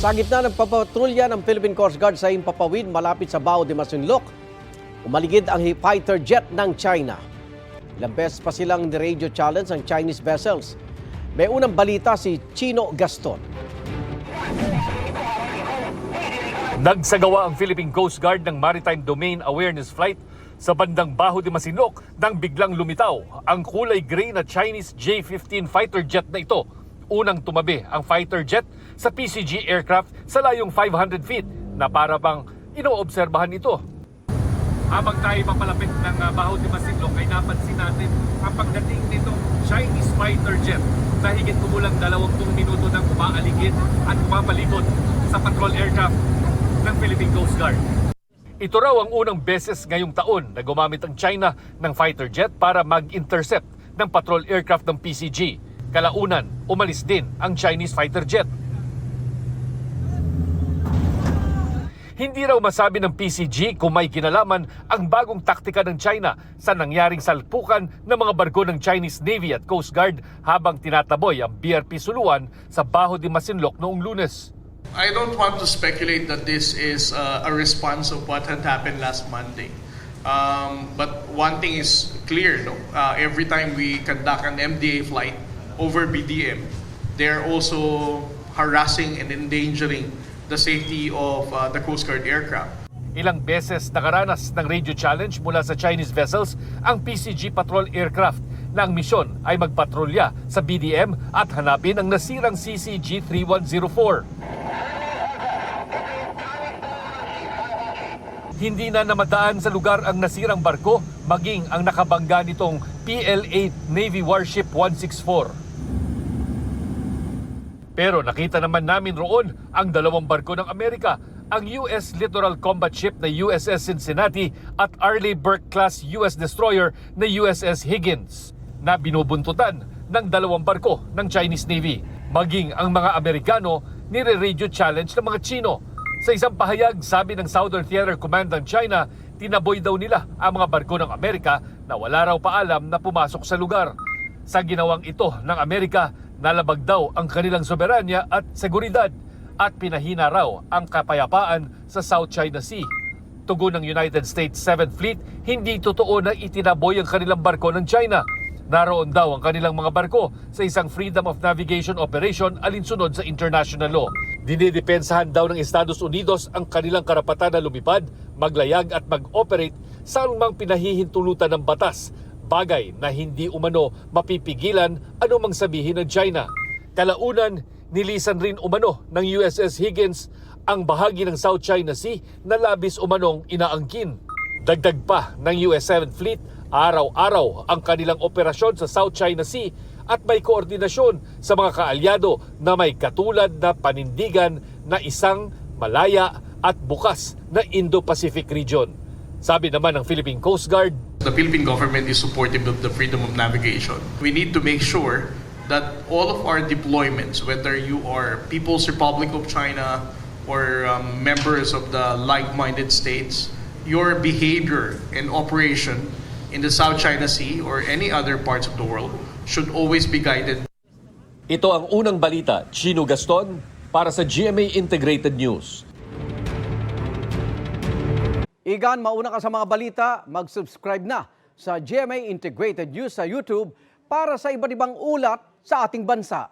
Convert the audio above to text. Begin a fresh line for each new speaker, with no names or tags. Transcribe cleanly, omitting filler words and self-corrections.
Sa gitna ng papatrolya ng Philippine Coast Guard sa Himpapawid malapit sa Bao de Masinloc, umaligid ang fighter jet ng China. Ilang beses pa silang ni-radio challenge ang Chinese vessels. May unang balita si Chino Gaston.
Nagsagawa ang Philippine Coast Guard ng Maritime Domain Awareness Flight sa bandang Bao de Masinloc nang biglang lumitaw ang kulay gray na Chinese J-15 fighter jet na ito. Unang tumabi ang fighter jet sa PCG aircraft sa layong 500 feet na para bang inoobserbahan ito. Habang tayo papalapit ng Bao de Masinloc ay napansin natin ang pagdating nitong Chinese fighter jet na higit kumulang 20 minuto nang umaaligid at umapalibot sa patrol aircraft ng Philippine Coast Guard. Ito raw ang unang beses ngayong taon na gumamit ang China ng fighter jet para mag-intercept ng patrol aircraft ng PCG. Kalaunan, umalis din ang Chinese fighter jet. Hindi raw masabi ng PCG kung may kinalaman ang bagong taktika ng China sa nangyaring salpukan ng mga barko ng Chinese Navy at Coast Guard habang tinataboy ang BRP Suluan sa Bao de Masinloc noong Lunes.
I don't want to speculate that this is a response of what had happened last Monday. But one thing is clear, no? Every time we conduct an MDA flight over BDM, they're also harassing and endangering the safety of the Coast Guard aircraft.
Ilang beses nakaranas ng radio challenge mula sa Chinese vessels ang PCG patrol aircraft na ang misyon ay magpatrolya sa BDM at hanapin ang nasirang CCG 3104. Hindi na namadaan sa lugar ang nasirang barko maging ang nakabangga nitong PL-8 Navy Warship 164. Pero nakita naman namin roon ang dalawang barko ng Amerika, ang US Littoral Combat Ship na USS Cincinnati at Arleigh Burke-class US Destroyer na USS Higgins na binubuntutan ng dalawang barko ng Chinese Navy. Maging ang mga Amerikano nire-radio challenge ng mga Chino. Sa isang pahayag, sabi ng Southern Theater Command ng China, tinaboy daw nila ang mga barko ng Amerika na wala raw paalam na pumasok sa lugar. Sa ginawang ito ng Amerika, nalabag daw ang kanilang soberanya at seguridad at pinahina raw ang kapayapaan sa South China Sea. Tugon ng United States 7th Fleet, hindi totoo na itinaboy ang kanilang barko ng China. Naroon daw ang kanilang mga barko sa isang Freedom of Navigation operation alinsunod sa international law. Dinidepensahan daw ng Estados Unidos ang kanilang karapatan na lumipad, maglayag at mag-operate sa anumang pinahihintulutan ng batas, bagay na hindi umano mapipigilan anumang sabihin ng China. Kalaunan, nilisan rin umano ng USS Higgins ang bahagi ng South China Sea na labis umanong inaangkin. Dagdag pa ng US 7th Fleet, araw-araw ang kanilang operasyon sa South China Sea at may koordinasyon sa mga kaalyado na may katulad na panindigan na isang malaya at bukas na Indo-Pacific region. Sabi naman ng Philippine Coast Guard,
The Philippine government is supportive of the freedom of navigation. We need to make sure that all of our deployments, whether you are People's Republic of China or members of the like-minded states, your behavior and operation in the South China Sea or any other parts of the world should always be guided.
ito ang unang balita, Chino Gaston, para sa GMA Integrated News.
Igan, mauna ka sa mga balita, mag-subscribe na sa GMA Integrated News sa YouTube para sa iba't ibang ulat sa ating bansa.